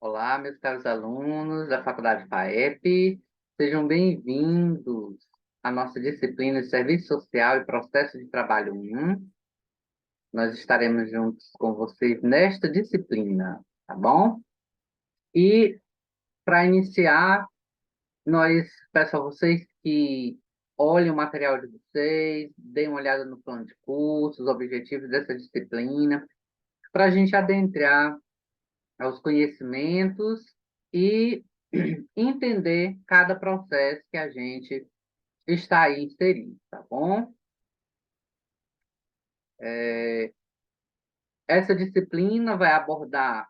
Olá, meus caros alunos da Faculdade FAEP, sejam bem-vindos à nossa disciplina de Serviço Social e Processo de Trabalho 1. Nós estaremos juntos com vocês nesta disciplina, tá bom? E, para iniciar, nós peço a vocês que olhem o material de vocês, deem uma olhada no plano de cursos, os objetivos dessa disciplina, para a gente adentrar aos conhecimentos e entender cada processo que a gente está aí inserido, tá bom? Essa disciplina vai abordar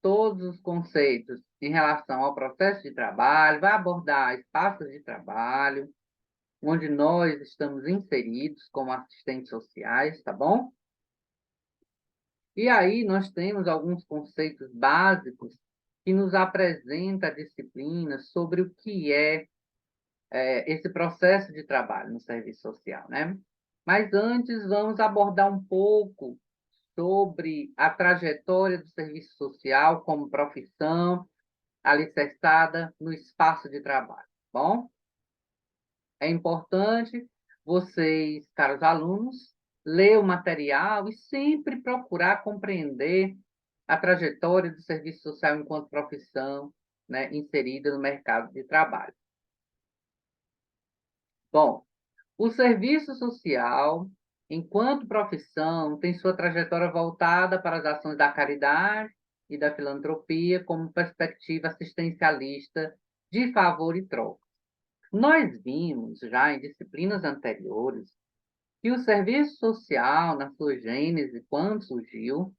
todos os conceitos em relação ao processo de trabalho, vai abordar espaços de trabalho, onde nós estamos inseridos como assistentes sociais, tá bom? E aí nós temos alguns conceitos básicos que nos apresenta a disciplina sobre o que é esse processo de trabalho no serviço social, né? Mas antes, vamos abordar um pouco sobre a trajetória do serviço social como profissão alicerçada no espaço de trabalho. Bom, é importante vocês, caros alunos, ler o material e sempre procurar compreender a trajetória do serviço social enquanto profissão, né, inserida no mercado de trabalho. Bom, o serviço social, enquanto profissão, tem sua trajetória voltada para as ações da caridade e da filantropia como perspectiva assistencialista de favor e troca. Nós vimos já em disciplinas anteriores que o serviço social, na sua gênese, quando surgiu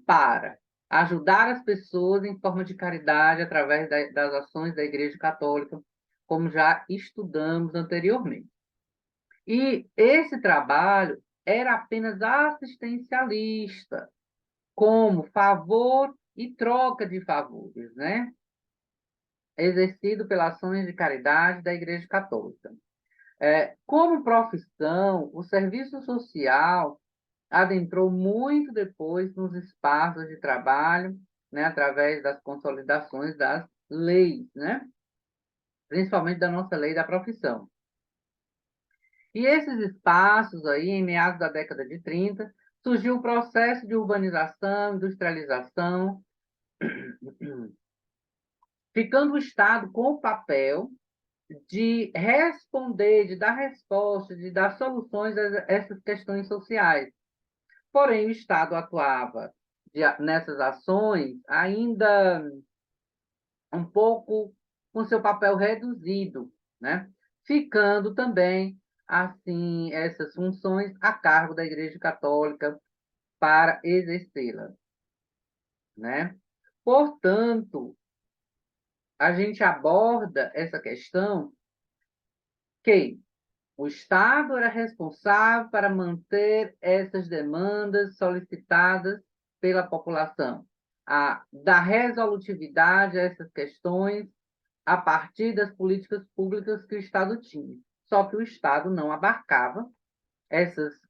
para ajudar as pessoas em forma de caridade através das ações da Igreja Católica, como já estudamos anteriormente. E esse trabalho era apenas assistencialista, como favor e troca de favores, né? Exercido pelas ações de caridade da Igreja Católica. Como profissão, o serviço social adentrou muito depois nos espaços de trabalho, né, através das consolidações das leis, né? Principalmente da nossa lei da profissão. E esses espaços aí, em meados da década de 30, surgiu o processo de urbanização, industrialização, ficando o Estado com o papel de responder, de dar respostas, de dar soluções a essas questões sociais. Porém, o Estado atuava nessas ações ainda um pouco com seu papel reduzido, né? Ficando também, assim, essas funções a cargo da Igreja Católica para exercê-las, né? Portanto, a gente aborda essa questão que o Estado era responsável para manter essas demandas solicitadas pela população, dar resolutividade a essas questões a partir das políticas públicas que o Estado tinha. Só que o Estado não abarcava essas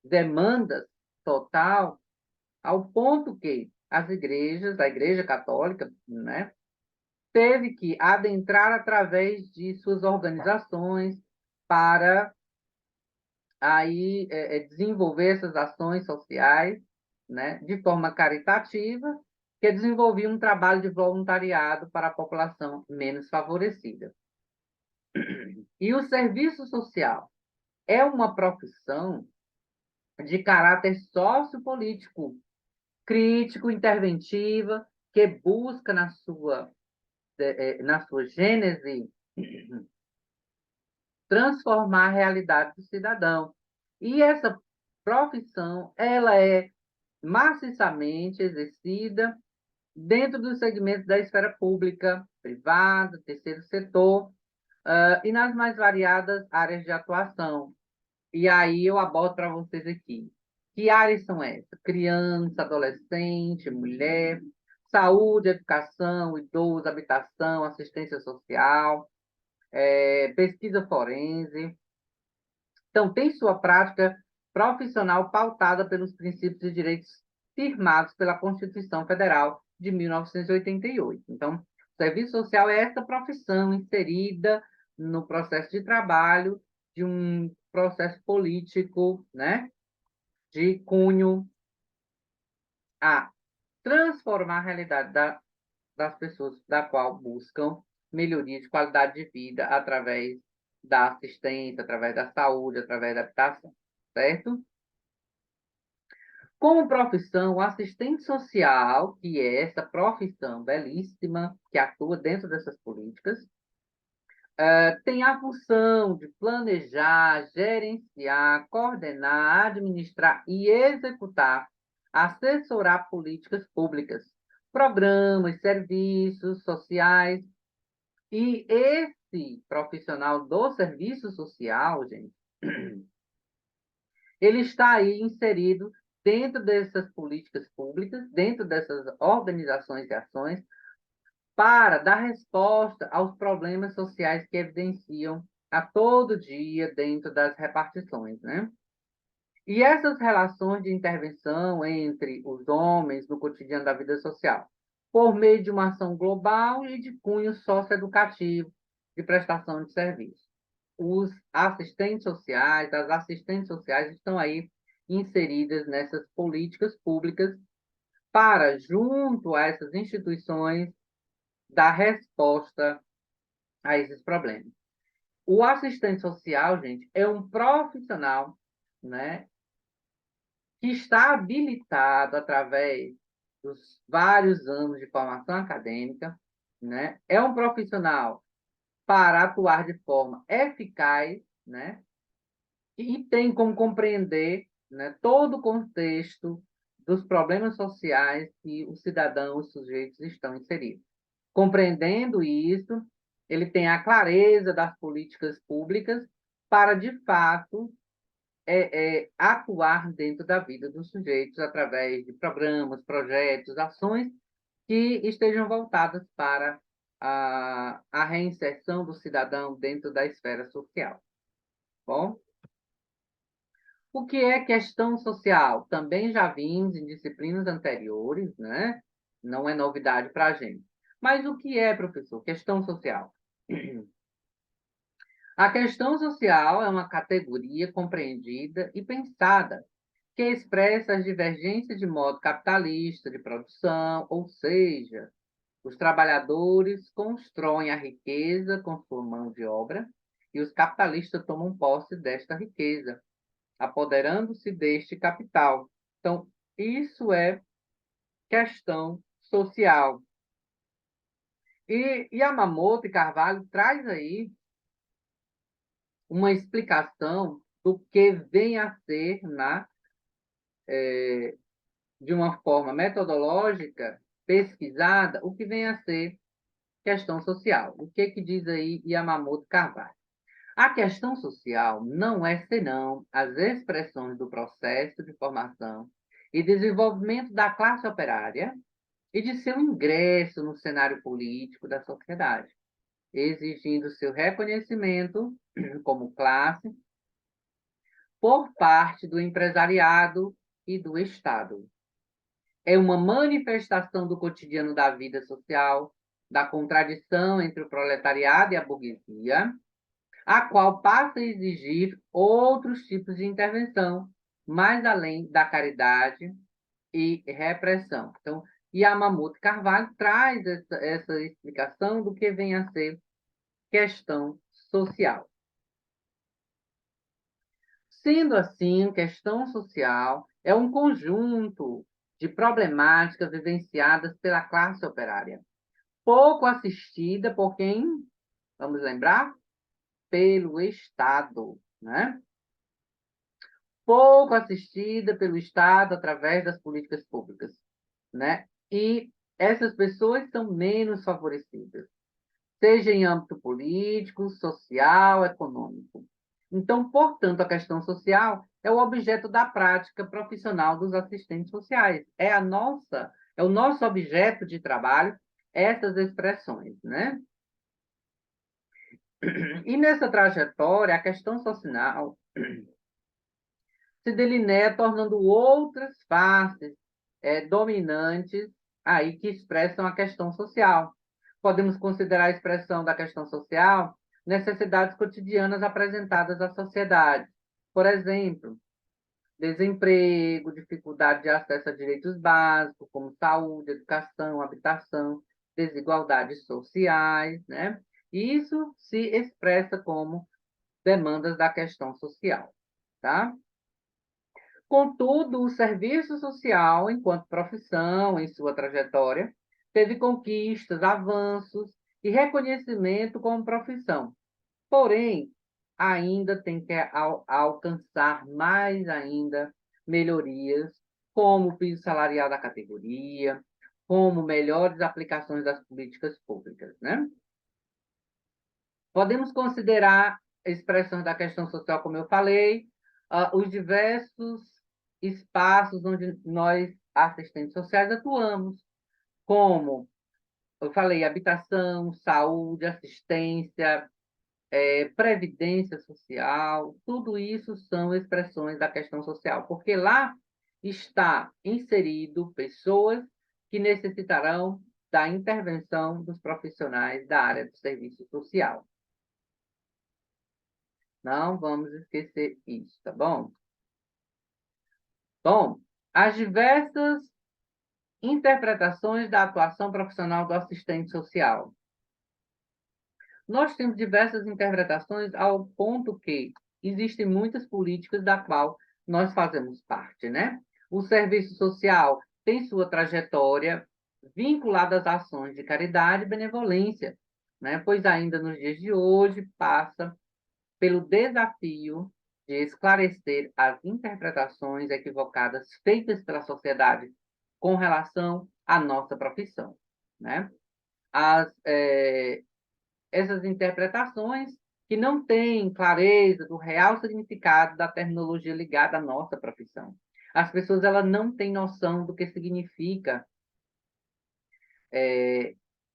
demandas total, ao ponto que as igrejas, a Igreja Católica, né, teve que adentrar através de suas organizações para desenvolver essas ações sociais, né, de forma caritativa, que desenvolvia um trabalho de voluntariado para a população menos favorecida. E o serviço social é uma profissão de caráter sociopolítico, crítico, interventiva, que busca na sua gênese transformar a realidade do cidadão. E essa profissão, ela é maciçamente exercida dentro dos segmentos da esfera pública, privada, terceiro setor, e nas mais variadas áreas de atuação. E aí eu abordo para vocês aqui. Que áreas são essas? Criança, adolescente, mulher, saúde, educação, idoso, habitação, assistência social, pesquisa forense. Então, tem sua prática profissional pautada pelos princípios e direitos firmados pela Constituição Federal de 1988. Então, o serviço social é essa profissão inserida no processo de trabalho de um processo político, né, de cunho a transformar a realidade das pessoas, da qual buscam melhoria de qualidade de vida através da assistência, através da saúde, através da habitação, certo? Como profissão, o assistente social, que é essa profissão belíssima, que atua dentro dessas políticas, tem a função de planejar, gerenciar, coordenar, administrar e executar, assessorar políticas públicas, programas, serviços sociais. E esse profissional do serviço social, gente, ele está aí inserido dentro dessas políticas públicas, dentro dessas organizações e ações, para dar resposta aos problemas sociais que evidenciam a todo dia dentro das repartições, né? E essas relações de intervenção entre os homens no cotidiano da vida social, por meio de uma ação global e de cunho socioeducativo de prestação de serviço. Os assistentes sociais, as assistentes sociais estão aí inseridas nessas políticas públicas para, junto a essas instituições, dar resposta a esses problemas. O assistente social, gente, é um profissional, né, que está habilitado através dos vários anos de formação acadêmica, né? É um profissional para atuar de forma eficaz, né? E tem como compreender, né, todo o contexto dos problemas sociais que os cidadãos, os sujeitos estão inseridos. Compreendendo isso, ele tem a clareza das políticas públicas para, de fato, atuar dentro da vida dos sujeitos através de programas, projetos, ações que estejam voltadas para a reinserção do cidadão dentro da esfera social. Bom, o que é questão social? Também já vimos em disciplinas anteriores, né? Não é novidade para a gente. Mas o que é, professor, questão social? A questão social é uma categoria compreendida e pensada que expressa as divergências de modo capitalista de produção, ou seja, os trabalhadores constroem a riqueza com sua mão de obra e os capitalistas tomam posse desta riqueza, apoderando-se deste capital. Então, isso é questão social. E Yamamoto e Carvalho traz aí uma explicação do que vem a ser de uma forma metodológica, pesquisada, o que vem a ser questão social. O que diz aí Yamamoto Carvalho? A questão social não é senão as expressões do processo de formação e desenvolvimento da classe operária e de seu ingresso no cenário político da sociedade, exigindo seu reconhecimento como classe por parte do empresariado e do Estado. É uma manifestação do cotidiano da vida social, da contradição entre o proletariado e a burguesia, a qual passa a exigir outros tipos de intervenção, mais além da caridade e repressão. Então, Yamamoto Carvalho traz essa explicação do que vem a ser questão social. Sendo assim, questão social é um conjunto de problemáticas vivenciadas pela classe operária, pouco assistida por quem, vamos lembrar, pelo Estado, né? Pouco assistida pelo Estado através das políticas públicas, né? E essas pessoas são menos favorecidas, seja em âmbito político, social, econômico. Então, portanto, a questão social é o objeto da prática profissional dos assistentes sociais. É o nosso objeto de trabalho, essas expressões, né? E nessa trajetória, a questão social se delineia tornando outras faces dominantes aí que expressam a questão social. Podemos considerar a expressão da questão social necessidades cotidianas apresentadas à sociedade. Por exemplo, desemprego, dificuldade de acesso a direitos básicos, como saúde, educação, habitação, desigualdades sociais, né? Isso se expressa como demandas da questão social, tá? Contudo, o serviço social, enquanto profissão, em sua trajetória, teve conquistas, avanços e reconhecimento como profissão. Porém, ainda tem que alcançar mais ainda melhorias, como o piso salarial da categoria, como melhores aplicações das políticas públicas, né? Podemos considerar expressões da questão social, como eu falei, os diversos espaços onde nós, assistentes sociais, atuamos, como eu falei, habitação, saúde, assistência, previdência social, tudo isso são expressões da questão social, porque lá está inserido pessoas que necessitarão da intervenção dos profissionais da área do serviço social. Não vamos esquecer isso, tá bom? Bom, as diversas interpretações da atuação profissional do assistente social. Nós temos diversas interpretações ao ponto que existem muitas políticas da qual nós fazemos parte, né? O serviço social tem sua trajetória vinculada às ações de caridade e benevolência, né? Pois ainda nos dias de hoje passa pelo desafio de esclarecer as interpretações equivocadas feitas pela sociedade com relação à nossa profissão, né? As, essas interpretações que não têm clareza do real significado da terminologia ligada à nossa profissão. As pessoas elas não têm noção do que significa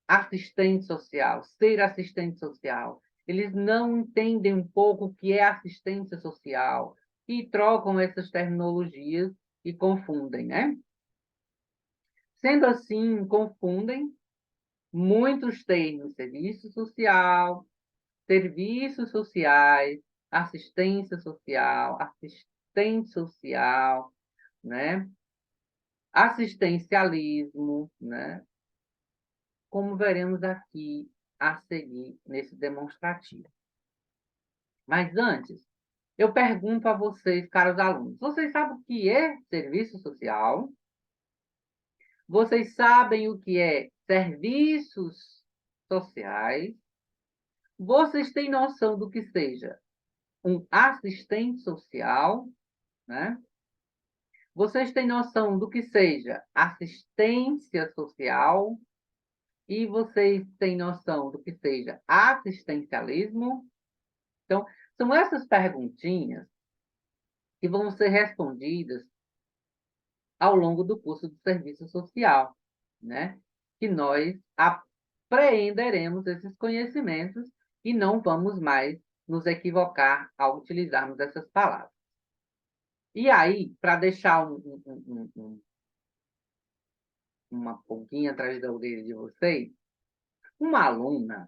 assistente social, ser assistente social. Eles não entendem um pouco o que é assistência social e trocam essas terminologias e confundem, né? Sendo assim, confundem muitos termos, serviços sociais, assistência social, assistente social, né? Assistencialismo, né? Como veremos aqui a seguir nesse demonstrativo. Mas antes, eu pergunto a vocês, caros alunos, vocês sabem o que é serviço social? Vocês sabem o que é serviços sociais? Vocês têm noção do que seja um assistente social, né? Vocês têm noção do que seja assistência social e vocês têm noção do que seja assistencialismo? Então, são essas perguntinhas que vão ser respondidas ao longo do curso de serviço social, né? Que nós apreenderemos esses conhecimentos e não vamos mais nos equivocar ao utilizarmos essas palavras. E aí, para deixar uma pulguinha atrás da orelha de vocês, uma aluna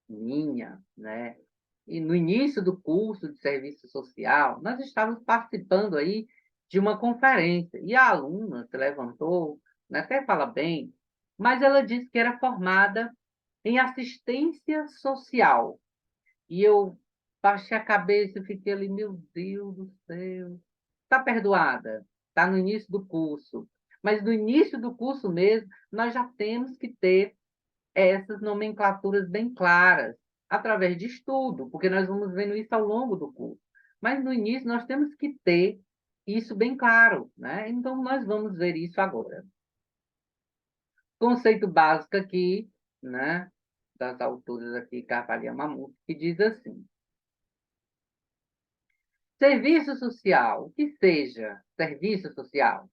minha, né? E no início do curso de serviço social, nós estávamos participando aí de uma conferência, e a aluna se levantou, né, até fala bem, mas ela disse que era formada em assistência social. E eu baixei a cabeça e fiquei ali, meu Deus do céu. Está perdoada, está no início do curso. Mas no início do curso mesmo, nós já temos que ter essas nomenclaturas bem claras, através de estudo, porque nós vamos vendo isso ao longo do curso. Mas no início nós temos que ter isso bem claro, né? Então nós vamos ver isso agora. Conceito básico aqui, né, das autoras aqui, Carvalho Mamute, que diz assim: serviço social, o que seja serviço social?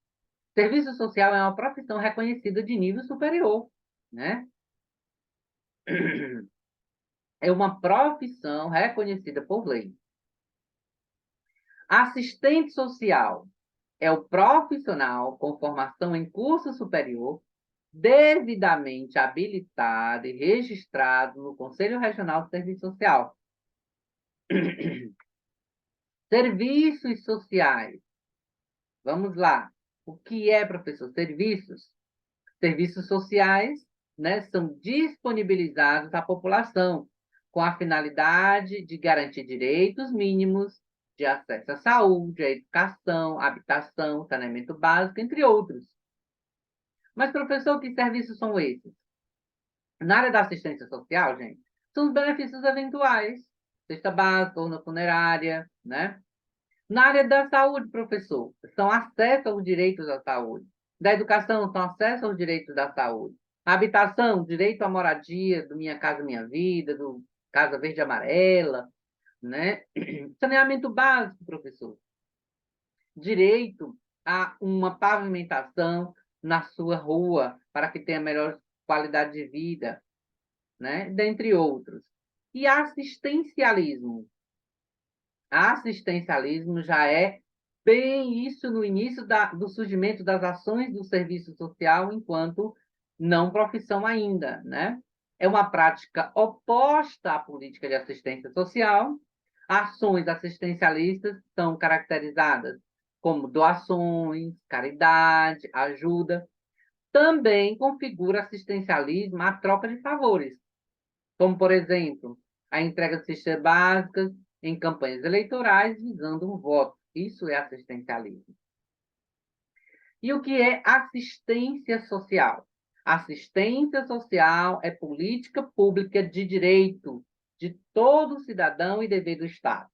Serviço social é uma profissão reconhecida de nível superior, né? É uma profissão reconhecida por lei. Assistente social é o profissional com formação em curso superior, devidamente habilitado e registrado no Conselho Regional de Serviço Social. Serviços sociais. Vamos lá. O que é, professor? Serviços? Serviços sociais, né, são disponibilizados à população com a finalidade de garantir direitos mínimos de acesso à saúde, à educação, à habitação, saneamento básico, entre outros. Mas, professor, que serviços são esses? Na área da assistência social, gente, são os benefícios eventuais, cesta básica, urna funerária, né? Na área da saúde, professor, são acesso aos direitos à saúde. Da educação, são acesso aos direitos da saúde. A habitação, direito à moradia, do Minha Casa Minha Vida, do Casa Verde e Amarela, né? Saneamento básico, professor. Direito a uma pavimentação na sua rua, para que tenha melhor qualidade de vida, né? Dentre outros. E assistencialismo. Assistencialismo já é bem isso no início do surgimento das ações do serviço social enquanto não profissão ainda, né? É uma prática oposta à política de assistência social. Ações assistencialistas são caracterizadas como doações, caridade, ajuda. Também configura assistencialismo a troca de favores, como, por exemplo, a entrega de cestas básicas em campanhas eleitorais visando um voto. Isso é assistencialismo. E o que é assistência social? Assistência social é política pública de direito de todo cidadão e dever do Estado.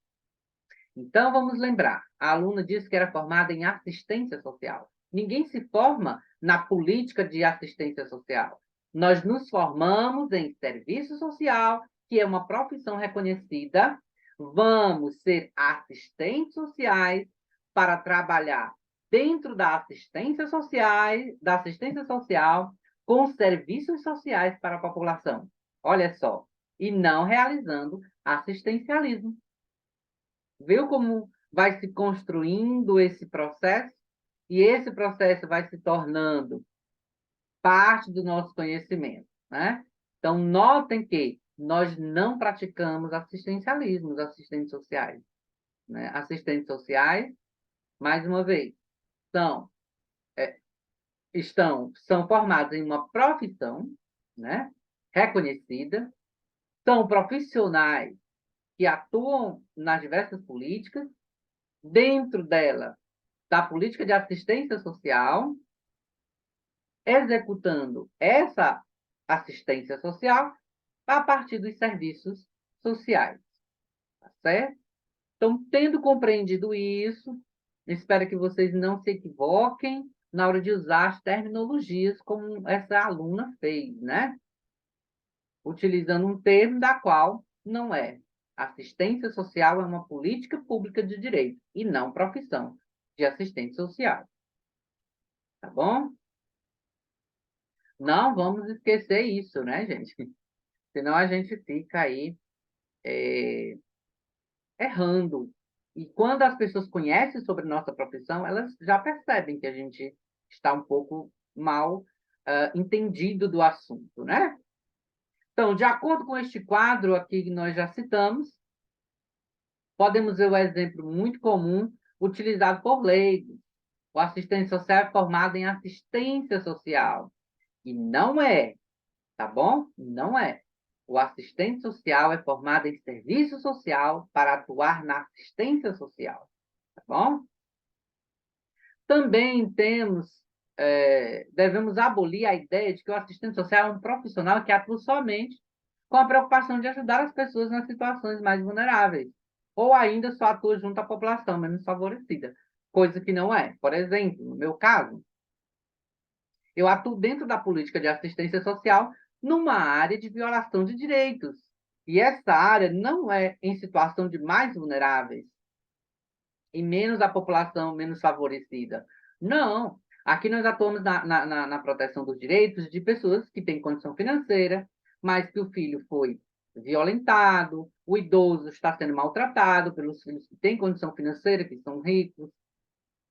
Então, vamos lembrar, a aluna disse que era formada em assistência social. Ninguém se forma na política de assistência social. Nós nos formamos em serviço social, que é uma profissão reconhecida. Vamos ser assistentes sociais para trabalhar dentro da assistência social com serviços sociais para a população. Olha só, e não realizando assistencialismo. Viu como vai se construindo esse processo? E esse processo vai se tornando parte do nosso conhecimento, né? Então, notem que nós não praticamos assistencialismo, os assistentes sociais, né? Assistentes sociais, mais uma vez, são, é, são formados em uma profissão, né? Reconhecida, são profissionais que atuam nas diversas políticas, dentro dela da política de assistência social, executando essa assistência social a partir dos serviços sociais, tá certo? Então, tendo compreendido isso, espero que vocês não se equivoquem na hora de usar as terminologias como essa aluna fez, né? Utilizando um termo da qual não é. Assistência social é uma política pública de direito e não profissão de assistente social. Tá bom? Não vamos esquecer isso, né, gente? Senão a gente fica aí errando. E quando as pessoas conhecem sobre nossa profissão, elas já percebem que a gente está um pouco mal entendido do assunto, né? Então, de acordo com este quadro aqui que nós já citamos, podemos ver o exemplo muito comum utilizado por leigos. O assistente social é formado em assistência social. E não é, tá bom? Não é. O assistente social é formado em serviço social para atuar na assistência social, tá bom? Também devemos abolir a ideia de que o assistente social é um profissional que atua somente com a preocupação de ajudar as pessoas nas situações mais vulneráveis, ou ainda só atua junto à população menos favorecida, coisa que não é. Por exemplo, no meu caso, eu atuo dentro da política de assistência social numa área de violação de direitos. E essa área não é em situação de mais vulneráveis e menos a população menos favorecida. Não. Aqui nós atuamos na proteção dos direitos de pessoas que têm condição financeira, mas que o filho foi violentado, o idoso está sendo maltratado pelos filhos que têm condição financeira, que são ricos.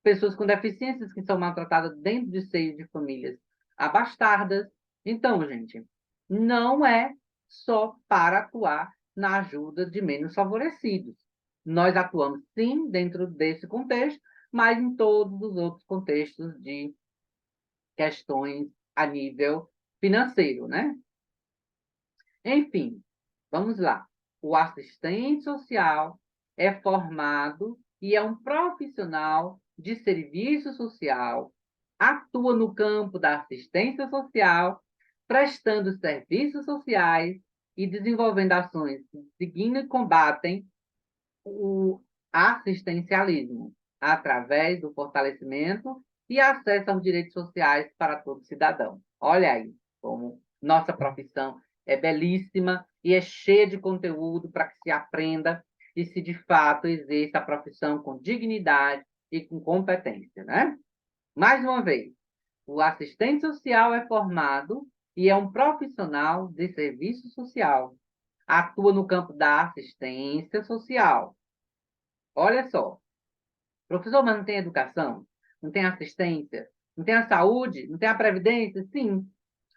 pessoas com deficiências que são maltratadas dentro de seio de famílias abastadas. Então, gente, não é só para atuar na ajuda de menos favorecidos. Nós atuamos, sim, dentro desse contexto, mas em todos os outros contextos de questões a nível financeiro, né? Enfim, vamos lá. O assistente social é formado e é um profissional de serviço social, atua no campo da assistência social, prestando serviços sociais e desenvolvendo ações que seguindo e combatem o assistencialismo através do fortalecimento e acesso aos direitos sociais para todo cidadão. Olha aí como nossa profissão é belíssima e é cheia de conteúdo para que se aprenda e se de fato exerça a profissão com dignidade e com competência, né? Mais uma vez, o assistente social é formado e é um profissional de serviço social. Atua no campo da assistência social. Olha só, professor, mas não tem educação? Não tem assistência? Não tem a saúde? Não tem a previdência? Sim.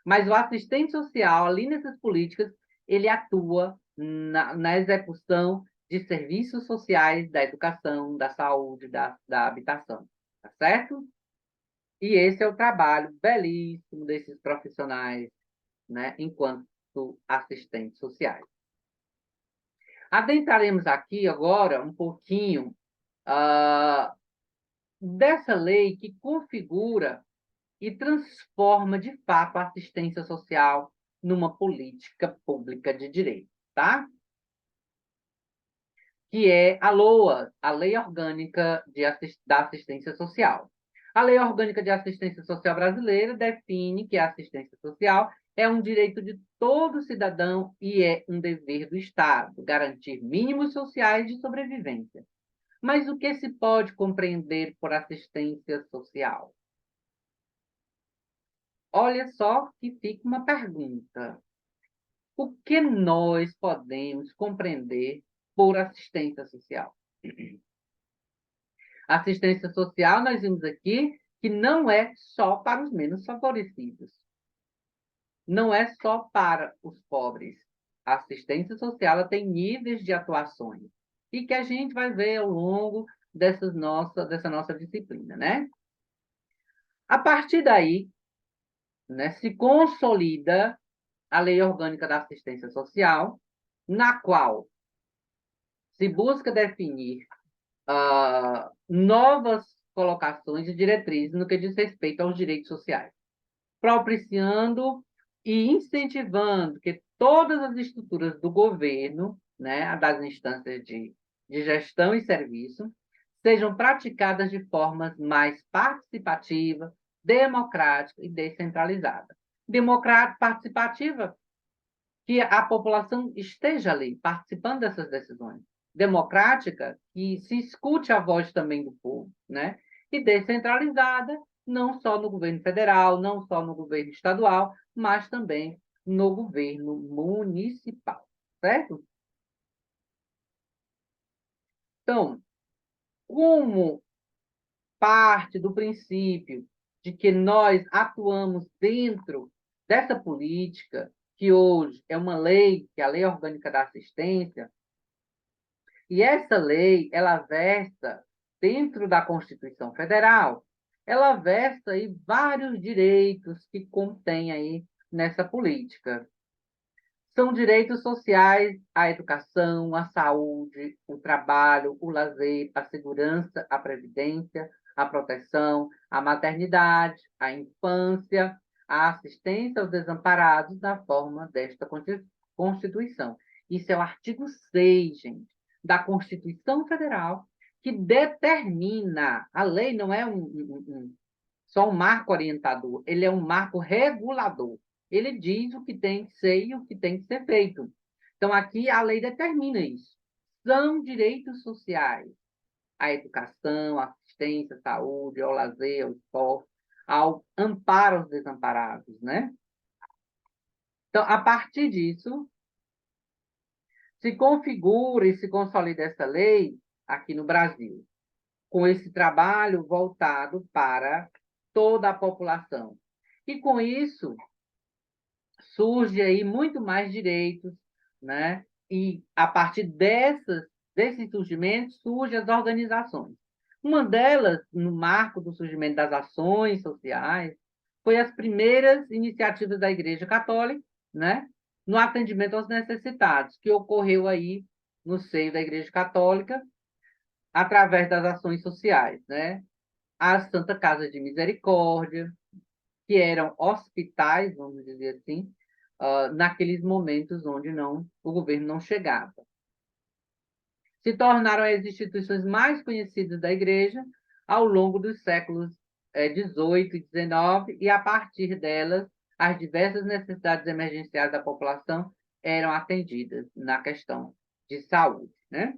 Mas o assistente social, ali nessas políticas, ele atua na execução de serviços sociais da educação, da saúde, da habitação. Tá certo? E esse é o trabalho belíssimo desses profissionais, né, enquanto assistentes sociais. Adentraremos aqui agora um pouquinho dessa lei que configura e transforma, de fato, a assistência social numa política pública de direito, tá? Que é a LOA, a Lei Orgânica da Assistência Social. A Lei Orgânica de Assistência Social Brasileira define que a assistência social é um direito de todo cidadão e é um dever do Estado garantir mínimos sociais de sobrevivência. Mas o que se pode compreender por assistência social? Olha só que fica uma pergunta. O que nós podemos compreender por assistência social? Assistência social, nós vimos aqui que não é só para os menos favorecidos. Não é só para os pobres. A assistência social ela tem níveis de atuações e que a gente vai ver ao longo dessa nossa disciplina, né? A partir daí, né, se consolida a Lei Orgânica da Assistência Social, na qual se busca definir novas colocações e diretrizes no que diz respeito aos direitos sociais, propiciando e incentivando que todas as estruturas do governo, né, das instâncias de gestão e serviço, sejam praticadas de formas mais participativa, democrática e descentralizada. Democrática, participativa, que a população esteja ali, participando dessas decisões. Democrática, que se escute a voz também do povo, né? E descentralizada, não só no governo federal, não só no governo estadual, mas também no governo municipal, certo? Então, como parte do princípio de que nós atuamos dentro dessa política, que hoje é uma lei, que é a Lei Orgânica da Assistência, e essa lei, ela versa dentro da Constituição Federal, ela versa aí vários direitos que contém aí nessa política. São direitos sociais à educação, à saúde, o trabalho, o lazer, a segurança, a previdência, a proteção, a maternidade, a infância, a assistência aos desamparados na forma desta Constituição. Isso é o artigo 6, gente, da Constituição Federal, que determina, a lei não é só um marco orientador, ele é um marco regulador. Ele diz o que tem que ser e o que tem que ser feito. Então, aqui a lei determina isso. São direitos sociais. A educação, a assistência, a saúde, ao lazer, ao esporte, ao amparo aos desamparados, né? Então, a partir disso, se configura e se consolida essa lei aqui no Brasil. com esse trabalho voltado para toda a população. E com isso surge aí muito mais direitos, né? E a partir desses surgimentos surgem as organizações. Uma delas, no marco do surgimento das ações sociais, foi as primeiras iniciativas da Igreja Católica, né? No atendimento aos necessitados, que ocorreu aí no seio da Igreja Católica, através das ações sociais, né? As Santa Casa de Misericórdia, que eram hospitais, vamos dizer assim, naqueles momentos onde o governo não chegava. Se tornaram as instituições mais conhecidas da Igreja ao longo dos séculos XVIII e XIX, e a partir delas, as diversas necessidades emergenciais da população eram atendidas na questão de saúde, né?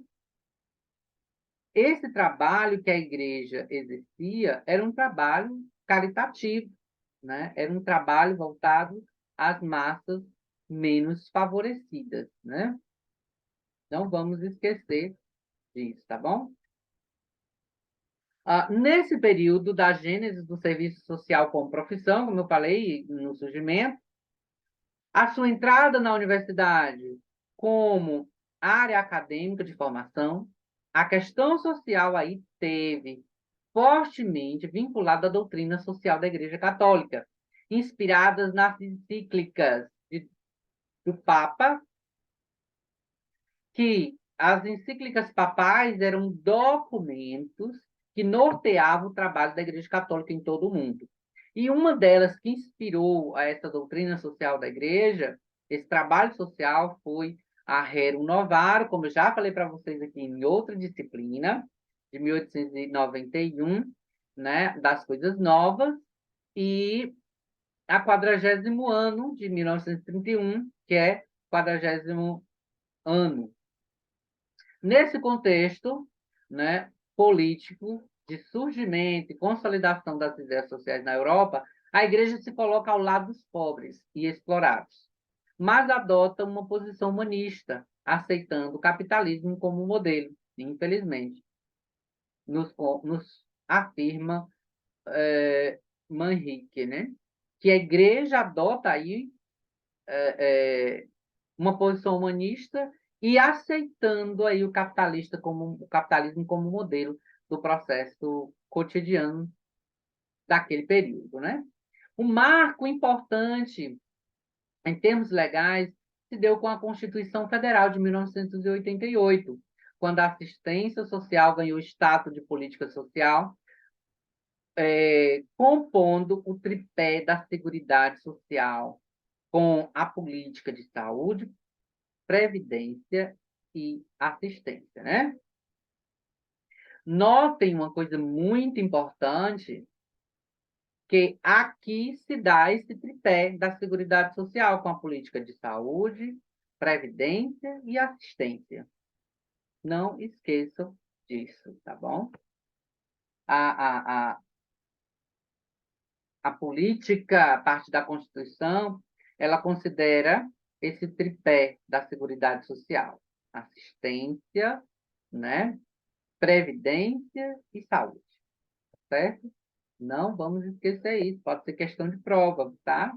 Esse trabalho que a Igreja exercia era um trabalho caritativo, né? Era um trabalho voltado às massas menos favorecidas, né? Não vamos esquecer disso, tá bom? Nesse período da gênese do serviço social como profissão, como eu falei no surgimento, a sua entrada na universidade como área acadêmica de formação, a questão social aí teve fortemente vinculada à doutrina social da Igreja Católica, inspiradas nas encíclicas do Papa, que as encíclicas papais eram documentos que norteavam o trabalho da Igreja Católica em todo o mundo. E uma delas que inspirou a essa doutrina social da Igreja, esse trabalho social, foi a Rerum Novarum, como eu já falei para vocês aqui em outra disciplina, de 1891, né, das coisas novas, e a 40º ano de 1931, que é 40º ano. Nesse contexto, né, político de surgimento e consolidação das ideias sociais na Europa, a Igreja se coloca ao lado dos pobres e explorados, mas adota uma posição humanista, aceitando o capitalismo como modelo, infelizmente. Nos afirma Manrique, né? Que a Igreja adota aí uma posição humanista e aceitando aí o capitalismo como modelo do processo cotidiano daquele período, né? Um marco importante em termos legais se deu com a Constituição Federal de 1988, quando a assistência social ganhou status de política social, compondo o tripé da Seguridade Social com a política de saúde, previdência e assistência, né? Notem uma coisa muito importante, que aqui se dá esse tripé da Seguridade Social com a política de saúde, previdência e assistência. Não esqueçam disso, tá bom? A, a política, a parte da Constituição, ela considera esse tripé da Seguridade Social: assistência, né? Previdência e saúde, certo? Não vamos esquecer isso, pode ser questão de prova, tá?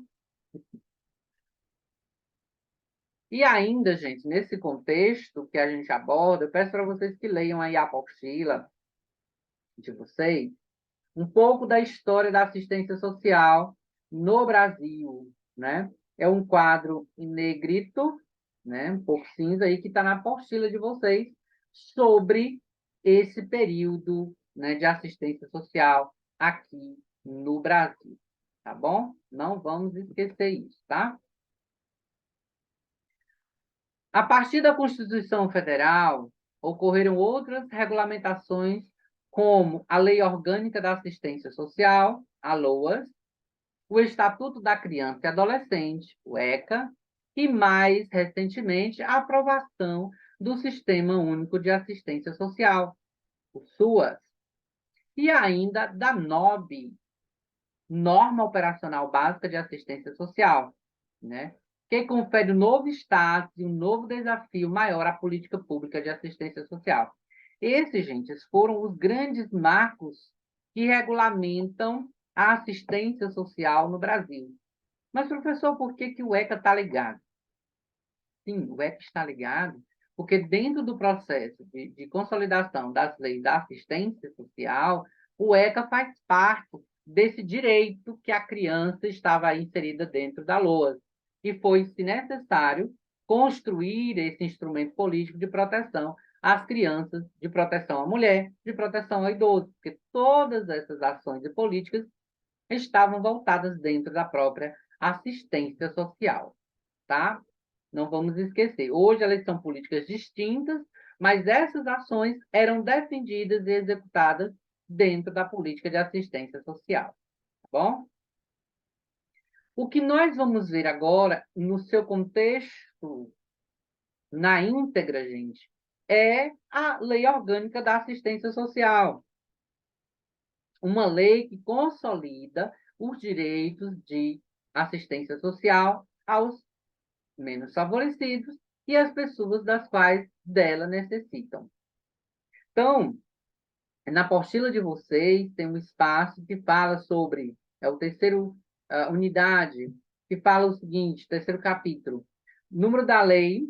E ainda, gente, nesse contexto que a gente aborda, eu peço para vocês que leiam aí a apostila de vocês, um pouco da história da assistência social no Brasil, né? É um quadro em negrito, né? Um pouco cinza aí, que está na apostila de vocês, sobre esse período, né, de assistência social aqui no Brasil, tá bom? Não vamos esquecer isso, tá? A partir da Constituição Federal, ocorreram outras regulamentações, como a Lei Orgânica da Assistência Social, a LOAS, o Estatuto da Criança e Adolescente, o ECA, e, mais recentemente, a aprovação do Sistema Único de Assistência Social, o SUAS, e ainda da NOB, Norma Operacional Básica de Assistência Social, né? Que confere um novo status e um novo desafio maior à política pública de assistência social. Esses, gente, foram os grandes marcos que regulamentam a assistência social no Brasil. Mas, professor, por que, que o ECA está ligado? Sim, o ECA está ligado porque dentro do processo de consolidação das leis da assistência social, o ECA faz parte desse direito que a criança estava inserida dentro da LOAS. E foi, se necessário, construir esse instrumento político de proteção às crianças, de proteção à mulher, de proteção ao idoso, porque todas essas ações e políticas estavam voltadas dentro da própria assistência social, tá? Não vamos esquecer. Hoje elas são políticas distintas, mas essas ações eram defendidas e executadas dentro da política de assistência social, tá bom? O que nós vamos ver agora, no seu contexto, na íntegra, gente, é a Lei Orgânica da Assistência Social. Uma lei que consolida os direitos de assistência social aos menos favorecidos e às pessoas das quais dela necessitam. Então, na apostila de vocês tem um espaço que fala sobre, é o terceiro unidade, que fala o seguinte, terceiro capítulo, número da lei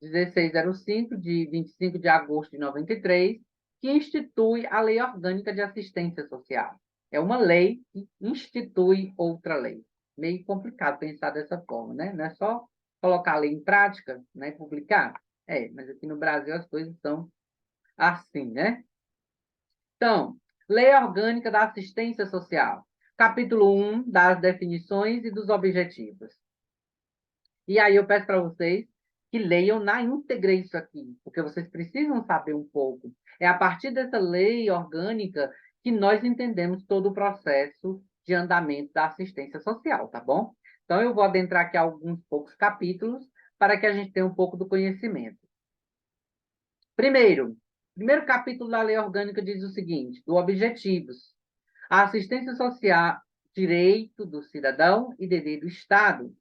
1605, de 25 de agosto de 93, que institui a Lei Orgânica de Assistência Social. É uma lei que institui outra lei. Meio complicado pensar dessa forma, né? Não é só colocar a lei em prática, né, e publicar. Mas aqui no Brasil as coisas são assim, né? Então, Lei Orgânica da Assistência Social. Capítulo 1, das definições e dos objetivos. E aí eu peço para vocês que leiam na íntegra isso aqui, porque vocês precisam saber um pouco. É a partir dessa lei orgânica que nós entendemos todo o processo de andamento da assistência social, tá bom? Então, eu vou adentrar aqui alguns poucos capítulos para que a gente tenha um pouco do conhecimento. Primeiro capítulo da lei orgânica diz o seguinte, do objetivos. A assistência social, direito do cidadão e dever do Estado,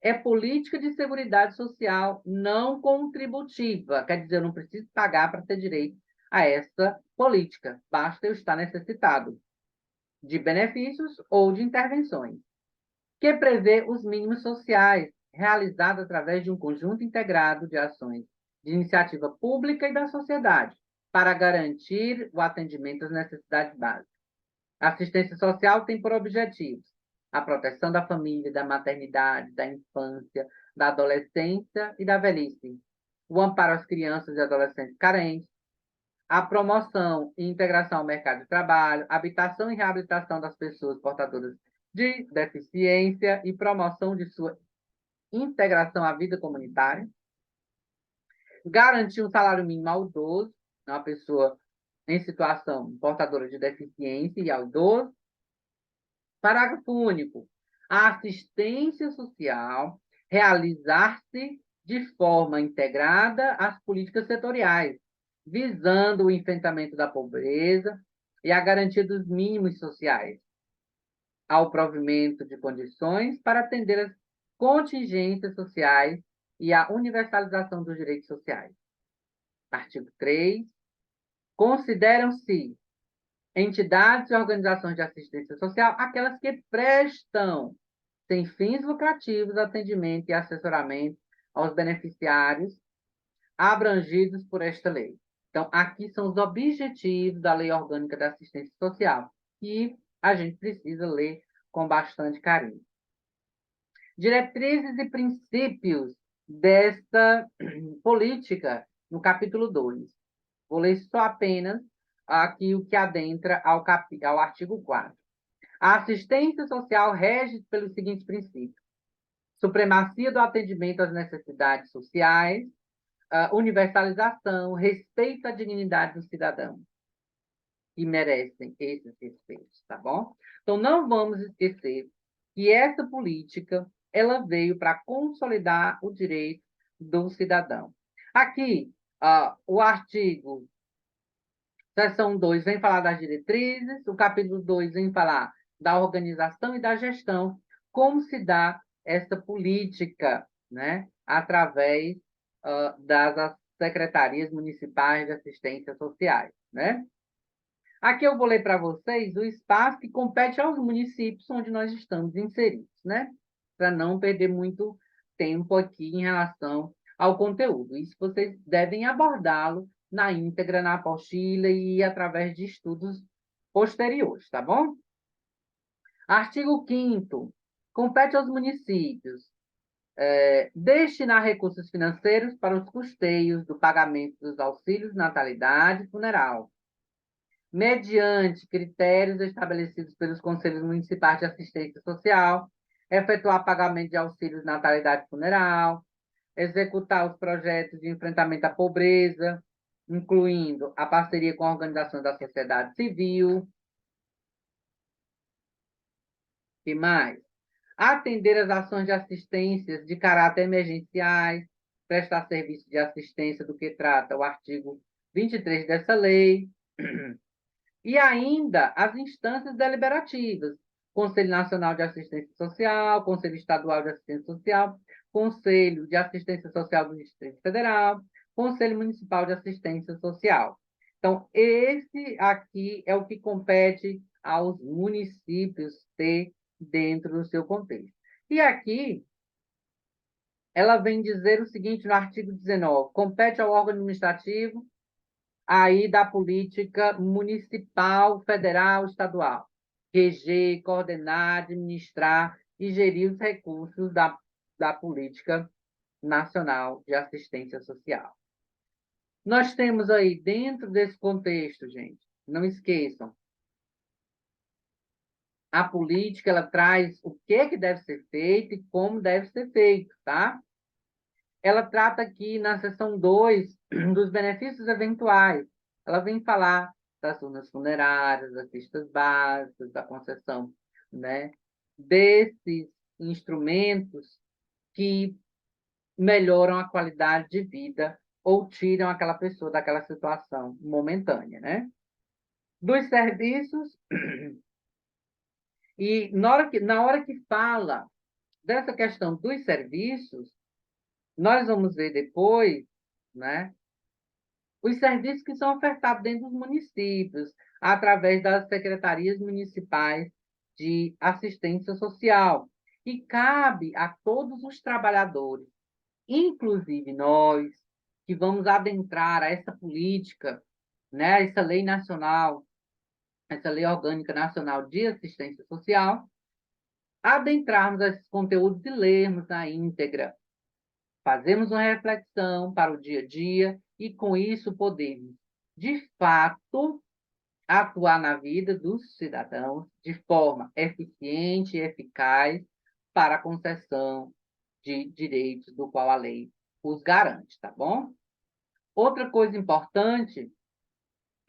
é política de seguridade social não contributiva. Quer dizer, eu não preciso pagar para ter direito a essa política. Basta eu estar necessitado de benefícios ou de intervenções. Que prevê os mínimos sociais, realizados através de um conjunto integrado de ações de iniciativa pública e da sociedade, para garantir o atendimento às necessidades básicas. A assistência social tem por objetivos a proteção da família, da maternidade, da infância, da adolescência e da velhice, o amparo às crianças e adolescentes carentes, a promoção e integração ao mercado de trabalho, habitação e reabilitação das pessoas portadoras de deficiência e promoção de sua integração à vida comunitária, garantir um salário mínimo ao idoso, uma pessoa em situação portadora de deficiência e ao idoso. Parágrafo único. A assistência social realizar-se de forma integrada às políticas setoriais, visando o enfrentamento da pobreza e a garantia dos mínimos sociais, ao provimento de condições para atender as contingências sociais e a universalização dos direitos sociais. Artigo 3. Consideram-se entidades e organizações de assistência social aquelas que prestam, sem fins lucrativos, atendimento e assessoramento aos beneficiários abrangidos por esta lei. Então, aqui são os objetivos da Lei Orgânica da Assistência Social, que a gente precisa ler com bastante carinho. Diretrizes e princípios desta política, no capítulo 2. Vou ler só apenas aqui o que adentra ao artigo 4. A assistência social rege pelos seguintes princípios: supremacia do atendimento às necessidades sociais, universalização, respeito à dignidade do cidadão, que merecem esses respeitos, tá bom? Então, não vamos esquecer que essa política ela veio para consolidar o direito do cidadão. Aqui, o artigo seção 2 vem falar das diretrizes, o capítulo 2 vem falar da organização e da gestão, como se dá essa política, né, através secretarias municipais de assistência sociais, né? Aqui eu vou ler para vocês o espaço que compete aos municípios onde nós estamos inseridos, né? Para não perder muito tempo aqui em relação ao conteúdo. Isso vocês devem abordá-lo na íntegra, na apostila e através de estudos posteriores, tá bom? Artigo 5º. Compete aos municípios destinar recursos financeiros para os custeios do pagamento dos auxílios natalidade e funeral, mediante critérios estabelecidos pelos Conselhos Municipais de Assistência Social, efetuar pagamento de auxílios natalidade e funeral, executar os projetos de enfrentamento à pobreza, incluindo a parceria com organizações da sociedade civil. E mais? Atender às ações de assistência de caráter emergenciais, prestar serviço de assistência do que trata o artigo 23 dessa lei, e ainda as instâncias deliberativas, Conselho Nacional de Assistência Social, Conselho Estadual de Assistência Social, Conselho de Assistência Social do Distrito Federal, Conselho Municipal de Assistência Social. Então, esse aqui é o que compete aos municípios ter dentro do seu contexto. E aqui, ela vem dizer o seguinte no artigo 19: compete ao órgão administrativo aí da política municipal, federal, estadual, reger, coordenar, administrar e gerir os recursos da política nacional de assistência social. Nós temos aí, dentro desse contexto, gente, não esqueçam, a política ela traz o que deve ser feito e como deve ser feito, tá? Ela trata aqui na seção 2 dos benefícios eventuais. Ela vem falar das urnas funerárias, das cestas básicas, da concessão, né, desses instrumentos que melhoram a qualidade de vida ou tiram aquela pessoa daquela situação momentânea, né? Dos serviços, e na hora que fala dessa questão dos serviços, nós vamos ver depois, né, os serviços que são ofertados dentro dos municípios, através das secretarias municipais de assistência social. E cabe a todos os trabalhadores, inclusive nós, que vamos adentrar a essa política, né, essa lei nacional, essa lei orgânica nacional de assistência social, adentrarmos esses conteúdos e lermos na íntegra. Fazemos uma reflexão para o dia a dia e, com isso, podemos, de fato, atuar na vida dos cidadãos de forma eficiente e eficaz para a concessão de direitos do qual a lei os garante, tá bom? Outra coisa importante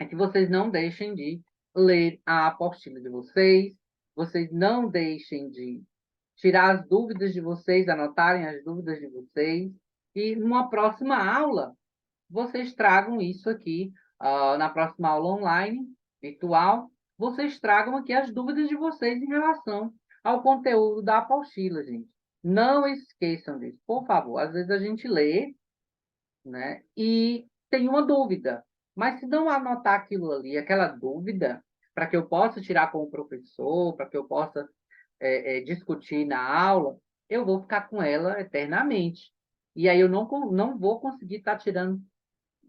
é que vocês não deixem de ler a apostila de vocês não deixem de tirar as dúvidas de vocês, anotarem as dúvidas de vocês, e numa próxima aula, vocês tragam isso aqui, na próxima aula online, virtual, vocês tragam aqui as dúvidas de vocês em relação ao conteúdo da apostila, gente. Não esqueçam disso, por favor. Às vezes a gente lê, né, e tem uma dúvida, mas se não anotar aquilo ali, aquela dúvida, para que eu possa tirar com o professor, para que eu possa discutir na aula, eu vou ficar com ela eternamente. E aí eu não vou conseguir estar tirando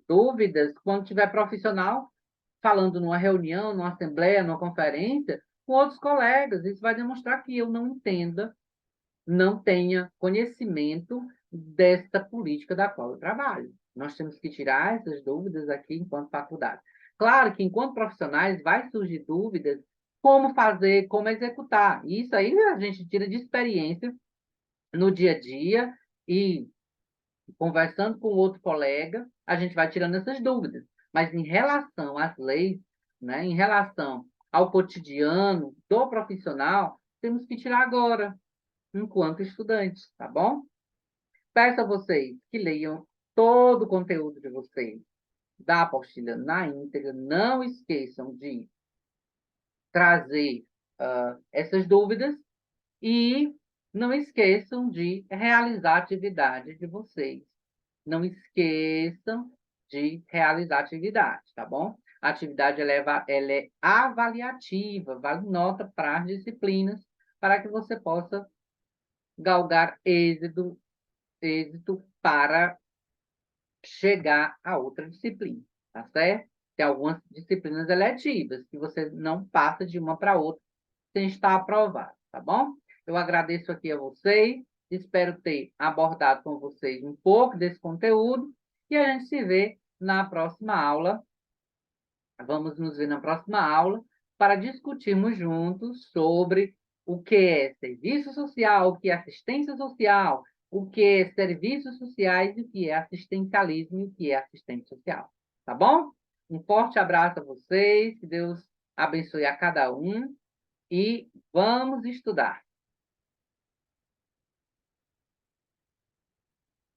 dúvidas quando tiver profissional falando numa reunião, numa assembleia, numa conferência, com outros colegas. Isso vai demonstrar que eu não entenda, não tenha conhecimento desta política da qual eu trabalho. Nós temos que tirar essas dúvidas aqui enquanto faculdade. Claro que, enquanto profissionais, vai surgir dúvidas como fazer, como executar. Isso aí a gente tira de experiência no dia a dia e, conversando com outro colega, a gente vai tirando essas dúvidas. Mas em relação às leis, né, em relação ao cotidiano do profissional, temos que tirar agora, enquanto estudantes, tá bom? Peço a vocês que leiam todo o conteúdo de vocês da apostila na íntegra. Não esqueçam de trazer essas dúvidas e não esqueçam de realizar a atividade de vocês não esqueçam de realizar a atividade, tá bom? A atividade ela é avaliativa, vale nota para as disciplinas, para que você possa galgar êxito para chegar a outra disciplina, tá certo? Tem algumas disciplinas eletivas que você não passa de uma para outra sem estar aprovado, tá bom? Eu agradeço aqui a vocês, espero ter abordado com vocês um pouco desse conteúdo e a gente se vê na próxima aula. Vamos nos ver na próxima aula para discutirmos juntos sobre o que é serviço social, o que é assistência social, o que é serviços sociais e o que é assistencialismo e o que é assistente social. Tá bom? Um forte abraço a vocês, que Deus abençoe a cada um e vamos estudar.